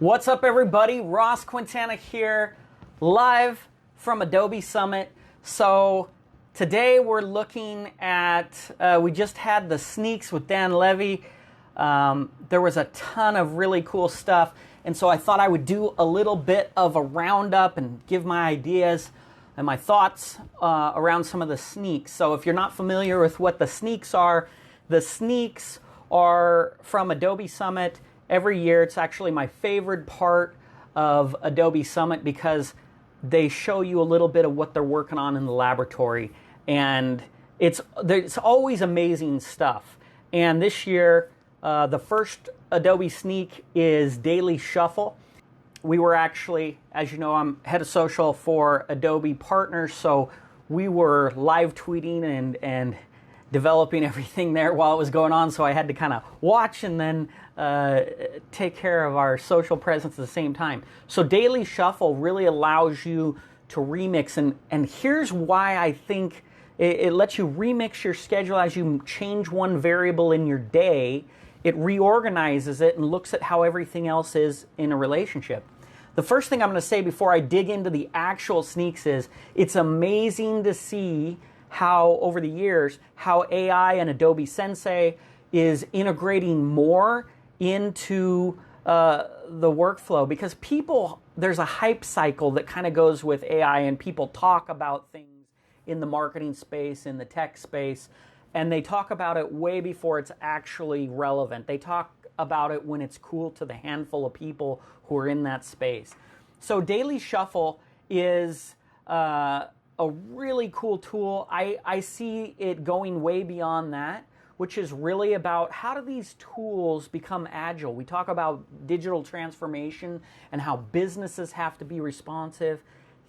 What's up, everybody? Ross Quintana here, live from Adobe Summit. So today we're looking at, we just had the Sneaks with Dan Levy. There was a ton of really cool stuff, and so I thought I would do a little bit of a roundup and give my ideas and my thoughts around some of the Sneaks. So if you're not familiar with what the Sneaks are from Adobe Summit. Every year, it's actually my favorite part of Adobe Summit because they show you a little bit of what they're working on in the laboratory, and it's always amazing stuff. And this year, the first Adobe Sneak is Daily Shuffle. We were actually, as you know, I'm head of social for Adobe Partners, so we were live tweeting and developing everything there while it was going on, so I had to kind of watch and then take care of our social presence at the same time. So Daily Shuffle really allows you to remix, and here's why I think it lets you remix your schedule as you change one variable in your day. It reorganizes it and looks at how everything else is in a relationship. The first thing I'm going to say before I dig into the actual Sneaks is it's amazing to see how over the years how AI and Adobe Sensei is integrating more into the workflow, because there's a hype cycle that kind of goes with AI, and people talk about things in the marketing space, in the tech space, and they talk about it way before it's actually relevant. They talk about it when it's cool to the handful of people who are in that space. So Daily Shuffle is a really cool tool. I see it going way beyond that, which is really about how do these tools become agile. We talk about digital transformation and how businesses have to be responsive.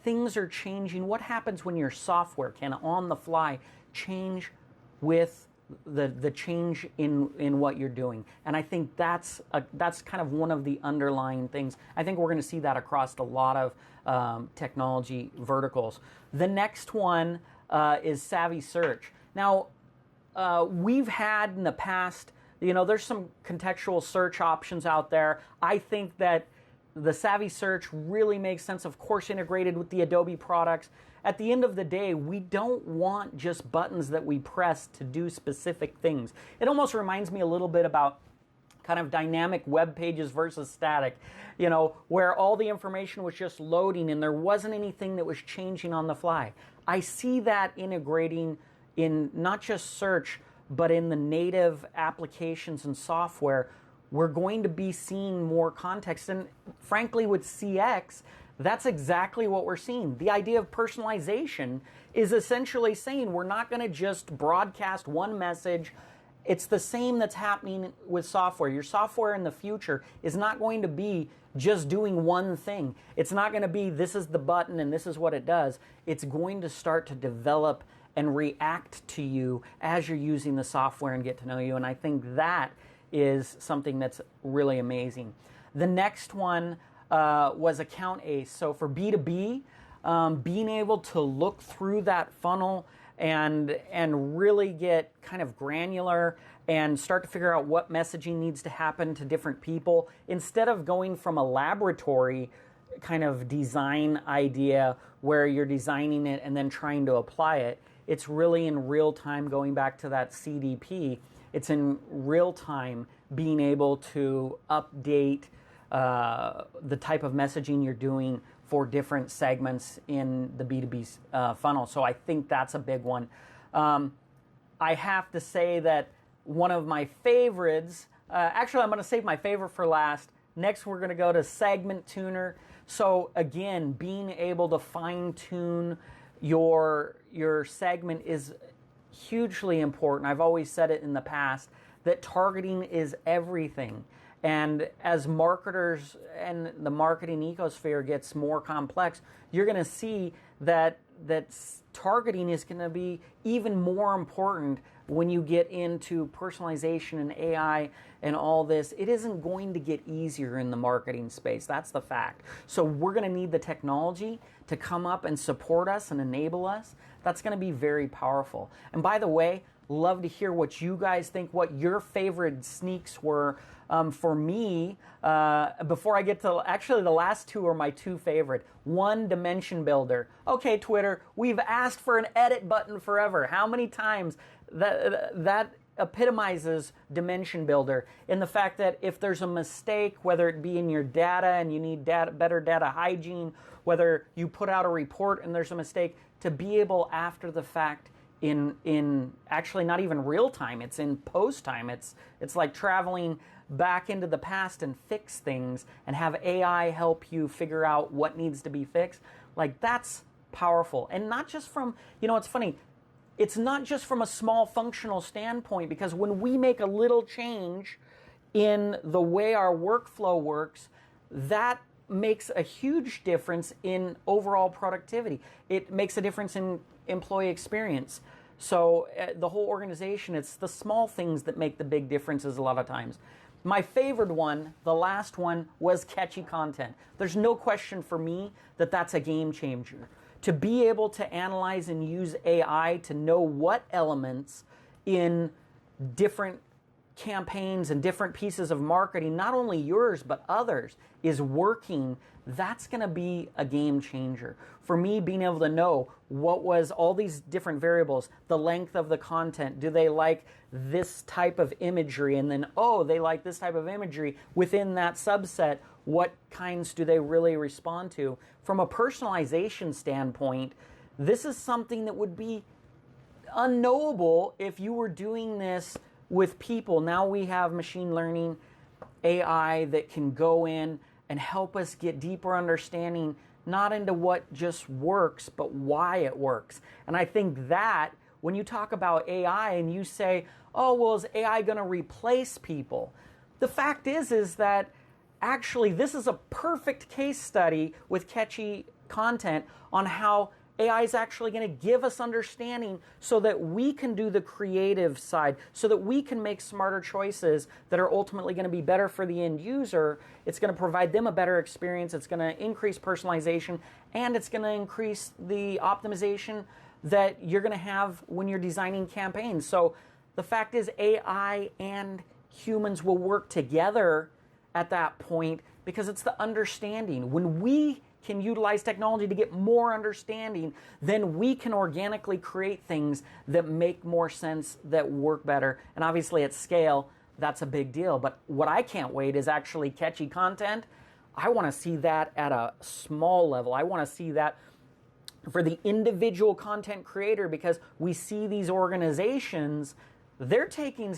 Things are changing. What happens when your software can, on the fly, change with the change in what you're doing? And I think that's kind of one of the underlying things. I think we're going to see that across a lot of technology verticals. The next one is Savvy Search. Now, we've had in the past, there's some contextual search options out there. I think that the Savvy Search really makes sense, of course, integrated with the Adobe products. At the end of the day, we don't want just buttons that we press to do specific things. It almost reminds me a little bit about kind of dynamic web pages versus static, where all the information was just loading and there wasn't anything that was changing on the fly. I see that integrating in not just search, but in the native applications and software. We're going to be seeing more context. And frankly, with CX, that's exactly what we're seeing. The idea of personalization is essentially saying we're not going to just broadcast one message. It's the same that's happening with software. Your software in the future is not going to be just doing one thing. It's not going to be this is the button and this is what it does. It's going to start to develop and react to you as you're using the software and get to know you. And I think that is something that's really amazing. The next one was Account Ace. So for B2B, being able to look through that funnel and really get kind of granular and start to figure out what messaging needs to happen to different people, instead of going from a laboratory kind of design idea where you're designing it and then trying to apply it. It's really in real time, going back to that CDP. It's in real time being able to update the type of messaging you're doing for different segments in the B2B funnel. So I think that's a big one. I have to say that one of my favorites, actually I'm going to save my favorite for last. Next we're going to go to Segment Tuner. So again, being able to fine tune your segment is hugely important. I've always said it in the past that targeting is everything. And as marketers and the marketing ecosphere gets more complex, you're going to see that targeting is going to be even more important when you get into personalization and AI and all this. It isn't going to get easier in the marketing space. That's the fact. So we're going to need the technology to come up and support us and enable us. That's going to be very powerful. And by the way, Love to hear what you guys think, what your favorite sneaks were. For me, before I get to, actually the last two are my two favorite. One, Dimension Builder. Okay, Twitter, we've asked for an edit button forever. How many times? That epitomizes Dimension Builder in the fact that if there's a mistake, whether it be in your data and you need better data hygiene, whether you put out a report and there's a mistake, to be able after the fact, in actually not even real time, it's in post time, it's like traveling back into the past and fix things and have AI help you figure out what needs to be fixed. Like, that's powerful. And not just from, it's funny, it's not just from a small functional standpoint, because when we make a little change in the way our workflow works, that makes a huge difference in overall productivity. It makes a difference in employee experience. So the whole organization, it's the small things that make the big differences a lot of times. My favorite one, the last one, was catchy content. There's no question for me that that's a game changer. To be able to analyze and use AI to know what elements in different campaigns and different pieces of marketing, not only yours but others, is working, that's going to be a game changer. For me, being able to know what was all these different variables, the length of the content, do they like this type of imagery, and then, oh, they like this type of imagery within that subset, what kinds do they really respond to? From a personalization standpoint, this is something that would be unknowable if you were doing this with people. Now we have machine learning, AI that can go in and help us get deeper understanding, not into what just works, but why it works. And I think that when you talk about AI and you say, oh, well, is AI going to replace people? The fact is that actually this is a perfect case study with catchy content on how AI is actually going to give us understanding so that we can do the creative side, so that we can make smarter choices that are ultimately going to be better for the end user. It's going to provide them a better experience. It's going to increase personalization, and it's going to increase the optimization that you're going to have when you're designing campaigns. So the fact is AI and humans will work together at that point, because it's the understanding. When we can utilize technology to get more understanding, then we can organically create things that make more sense, that work better. And obviously at scale, that's a big deal. But what I can't wait is actually catchy content. I want to see that at a small level. I want to see that for the individual content creator, because we see these organizations, they're taking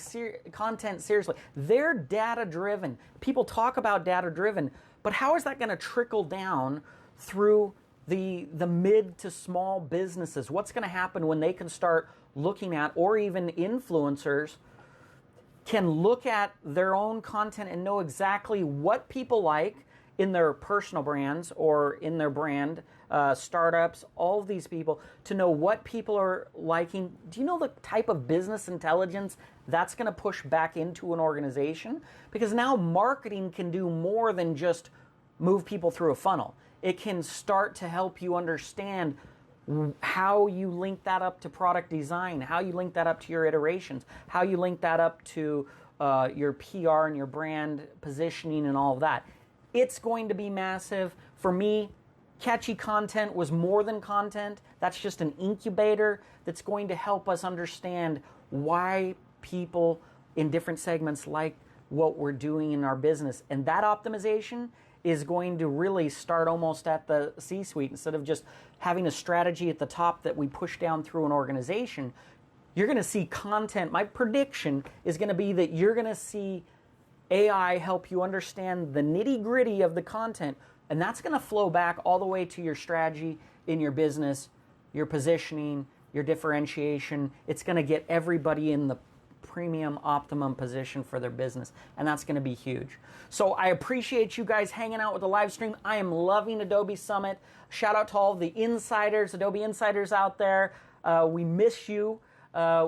content seriously. They're data-driven. People talk about data-driven, but how is that going to trickle down through the mid to small businesses? What's going to happen when they can start looking at, or even influencers can look at their own content and know exactly what people like in their personal brands or in their brand, startups, all of these people, to know what people are liking? Do you know the type of business intelligence that's going to push back into an organization? Because now marketing can do more than just move people through a funnel. It can start to help you understand how you link that up to product design, how you link that up to your iterations, how you link that up to your PR and your brand positioning and all of that. It's going to be massive. For me, catchy content was more than content. That's just an incubator that's going to help us understand why people in different segments like what we're doing in our business. And that optimization is going to really start almost at the C-suite. Instead of just having a strategy at the top that we push down through an organization, you're going to see content. My prediction is going to be that you're going to see AI help you understand the nitty-gritty of the content, and that's going to flow back all the way to your strategy in your business, your positioning, your differentiation. It's going to get everybody in the premium optimum position for their business, and that's going to be huge. So I appreciate you guys hanging out with the live stream. I am loving Adobe Summit. Shout out to all the insiders, Adobe insiders out there. We miss you.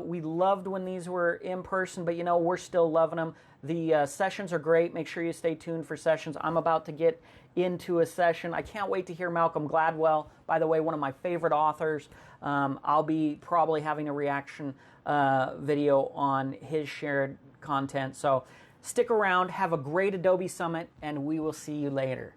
We loved when these were in person, but we're still loving them. The sessions are great. Make sure you stay tuned for sessions. I'm about to get into a session. I can't wait to hear Malcolm Gladwell, by the way, one of my favorite authors. I'll be probably having a reaction video on his shared content. So stick around, have a great Adobe Summit, and we will see you later.